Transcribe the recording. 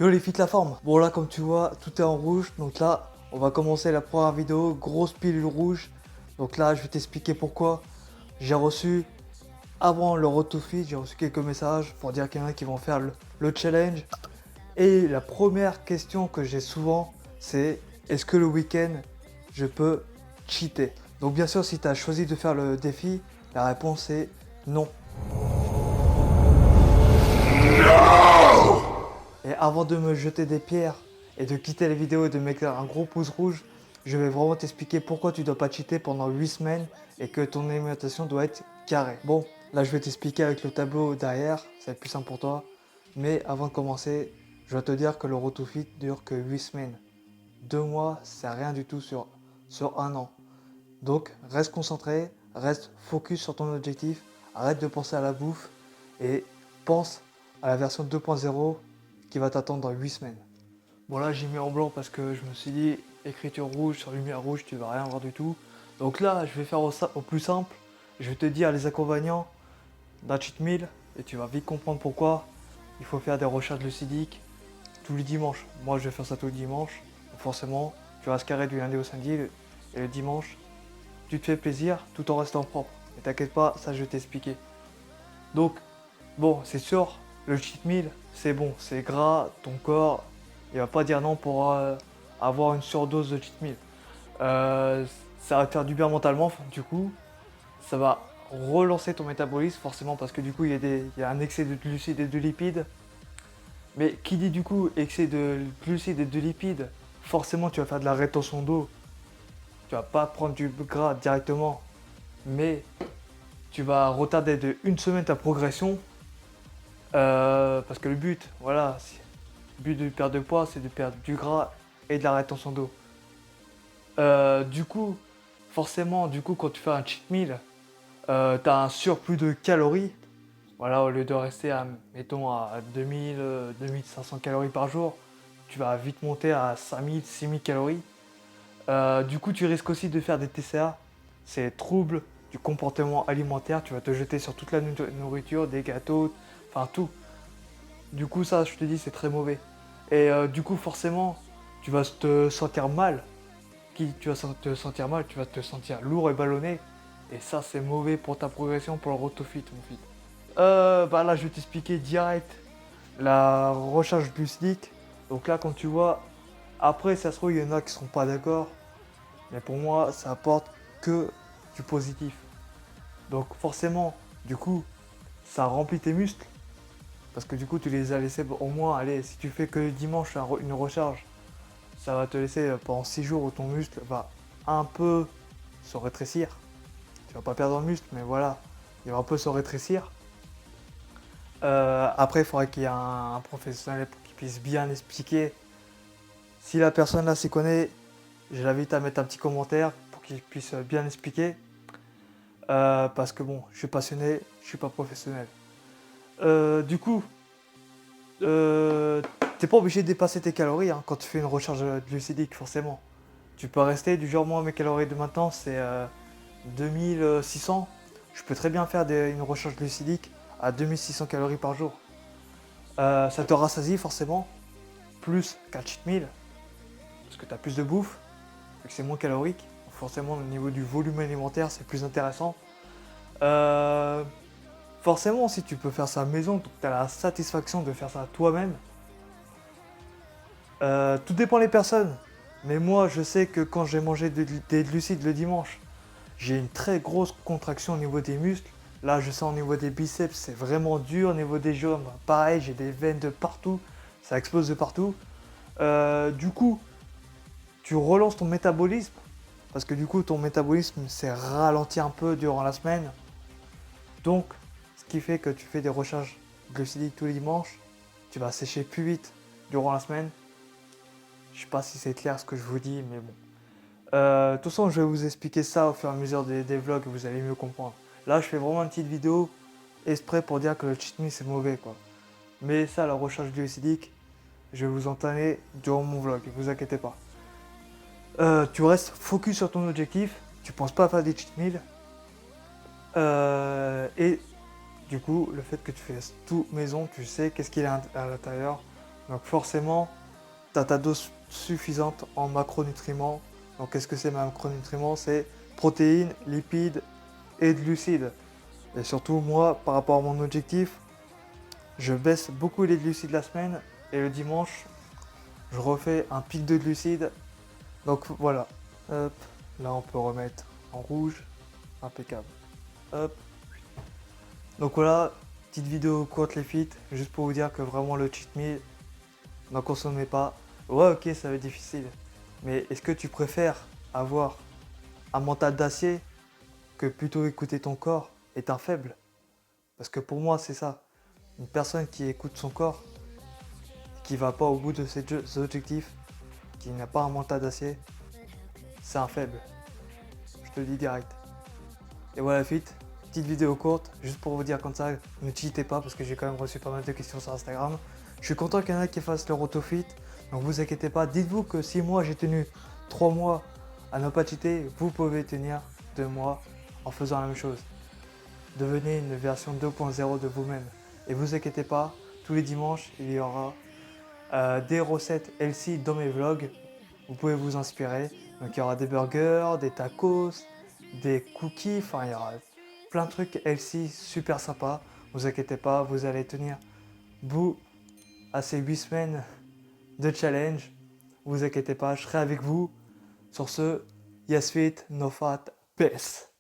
Yo les filles de la forme. Bon là comme tu vois tout est en rouge. Donc là on va commencer la première vidéo. Grosse pilule rouge. Donc là je vais t'expliquer pourquoi. J'ai reçu avant le Road to Fit, j'ai reçu quelques messages pour dire qu'il y en a qui vont faire le challenge. Et la première question que j'ai souvent c'est est-ce que le week-end je peux cheater? Donc bien sûr si tu as choisi de faire le défi, la réponse est non. Et avant de me jeter des pierres et de quitter la vidéo et de mettre un gros pouce rouge, je vais vraiment t'expliquer pourquoi tu ne dois pas cheater pendant 8 semaines et que ton alimentation doit être carrée. Bon, là je vais t'expliquer avec le tableau derrière, ça va être plus simple pour toi. Mais avant de commencer, je dois te dire que le Road to Fit dure que 8 semaines. 2 mois, c'est rien du tout sur un an. Donc reste concentré, reste focus sur ton objectif, arrête de penser à la bouffe et pense à la version 2.0 qui va t'attendre dans 8 semaines. Bon là j'ai mis en blanc parce que je me suis dit écriture rouge sur lumière rouge tu vas rien voir du tout. Donc là je vais faire au plus simple, je vais te dire les inconvénients d'un cheat meal et tu vas vite comprendre pourquoi. Il faut faire des recharges glucidiques tous les dimanches. Moi je vais faire ça tous les dimanches. Donc forcément tu vas se carrer du lundi au samedi et le dimanche tu te fais plaisir tout en restant propre. Et t'inquiète pas, ça je vais t'expliquer. Donc bon c'est sûr, le cheat meal c'est bon, c'est gras, ton corps il va pas dire non pour avoir une surdose de cheat meal. Ça va te faire du bien mentalement, du coup, ça va relancer ton métabolisme, forcément, parce que du coup, il y a un excès de glucides et de lipides. Mais qui dit du coup excès de glucides et de lipides, forcément, tu vas faire de la rétention d'eau. Tu vas pas prendre du gras directement, mais tu vas retarder de une semaine ta progression. Parce que le but, voilà, le but de perdre de poids, c'est de perdre du gras et de la rétention d'eau. Du coup, forcément, quand tu fais un cheat meal, tu as un surplus de calories. Voilà, au lieu de rester à, mettons, à 2000, 2500 calories par jour, tu vas vite monter à 5000, 6000 calories. Du coup, tu risques aussi de faire des TCA, c'est troubles du comportement alimentaire. Tu vas te jeter sur toute la nourriture, des gâteaux, enfin tout. Du coup, ça, je te dis, c'est très mauvais. Et du coup, forcément, tu vas te sentir mal. Tu vas te sentir mal, tu vas te sentir lourd et ballonné. Et ça, c'est mauvais pour ta progression, pour le Road to Fit, mon fit. Bah là, je vais t'expliquer direct la recharge glucidique. Donc là, comme tu vois, après, ça se trouve, il y en a qui ne seront pas d'accord. Mais pour moi, ça apporte que du positif. Donc forcément, du coup, ça remplit tes muscles. Parce que du coup, tu les as laissés au moins, allez, si tu fais que le dimanche une recharge, ça va te laisser pendant 6 jours où ton muscle va un peu se rétrécir. Tu vas pas perdre le muscle, mais voilà, il va un peu se rétrécir. Après, il faudrait qu'il y ait un professionnel qui puisse bien expliquer. Si la personne là s'y connaît, je l'invite à mettre un petit commentaire pour qu'il puisse bien expliquer. Parce que bon, je suis passionné, je suis pas professionnel. Du coup, t'es pas obligé de dépasser tes calories hein, quand tu fais une recharge glucidique, forcément. Tu peux rester du genre, moi mes calories de maintenant c'est 2600. Je peux très bien faire une recharge glucidique à 2600 calories par jour. Ça te rassasie forcément, plus qu'un cheat meal, parce que tu as plus de bouffe, vu que c'est moins calorique. Forcément, au niveau du volume alimentaire, c'est plus intéressant. Forcément, si tu peux faire ça à la maison, tu as la satisfaction de faire ça toi-même. Tout dépend des personnes. Mais moi, je sais que quand j'ai mangé des glucides le dimanche, j'ai une très grosse contraction au niveau des muscles. Là, je sens au niveau des biceps, c'est vraiment dur. Au niveau des jambes, pareil, j'ai des veines de partout. Ça explose de partout. Du coup, tu relances ton métabolisme. Parce que du coup, ton métabolisme s'est ralenti un peu durant la semaine. Donc, ce qui fait que tu fais des recharges glucidiques tous les dimanches. Tu vas sécher plus vite durant la semaine. Je sais pas si c'est clair ce que je vous dis, mais bon. De toute façon, je vais vous expliquer ça au fur et à mesure des vlogs, vous allez mieux comprendre. Là, je fais vraiment une petite vidéo exprès pour dire que le cheat meal c'est mauvais, quoi. Mais ça, la recharge glucidique, je vais vous en parler durant mon vlog, ne vous inquiétez pas. Tu restes focus sur ton objectif, tu penses pas à faire des cheat meals. Et du coup, le fait que tu fasses tout maison, tu sais qu'est-ce qu'il y a à l'intérieur. Donc forcément, tu as ta dose suffisante en macronutriments. Donc qu'est-ce que c'est macronutriments? C'est protéines, lipides et de glucides. Et surtout moi, par rapport à mon objectif, je baisse beaucoup les glucides la semaine et le dimanche, je refais un pic de glucides. Donc voilà. Hop, là on peut remettre en rouge. Impeccable. Hop. Donc voilà, petite vidéo courte les feats, juste pour vous dire que vraiment le cheat meal, n'en consommez pas. Ouais, ok, ça va être difficile. Mais est-ce que tu préfères avoir un mental d'acier que plutôt écouter ton corps est un faible? Parce que pour moi, c'est ça. Une personne qui écoute son corps, qui va pas au bout de ses objectifs, qui n'a pas un mental d'acier, c'est un faible. Je te le dis direct. Et voilà, fit. Petite vidéo courte, juste pour vous dire comme ça, ne cheatez pas parce que j'ai quand même reçu pas mal de questions sur Instagram. Je suis content qu'il y en a qui fassent leur autofit, donc vous inquiétez pas. Dites-vous que si moi j'ai tenu 3 mois à ne pas cheater, vous pouvez tenir 2 mois en faisant la même chose. Devenez une version 2.0 de vous-même. Et vous inquiétez pas, tous les dimanches, il y aura des recettes healthy dans mes vlogs. Vous pouvez vous inspirer. Donc il y aura des burgers, des tacos, des cookies, enfin il y aura plein de trucs healthy super sympas. Vous inquiétez pas, vous allez tenir bout à ces 8 semaines de challenge. Vous inquiétez pas, je serai avec vous. Sur ce, yes fit, no fat, peace.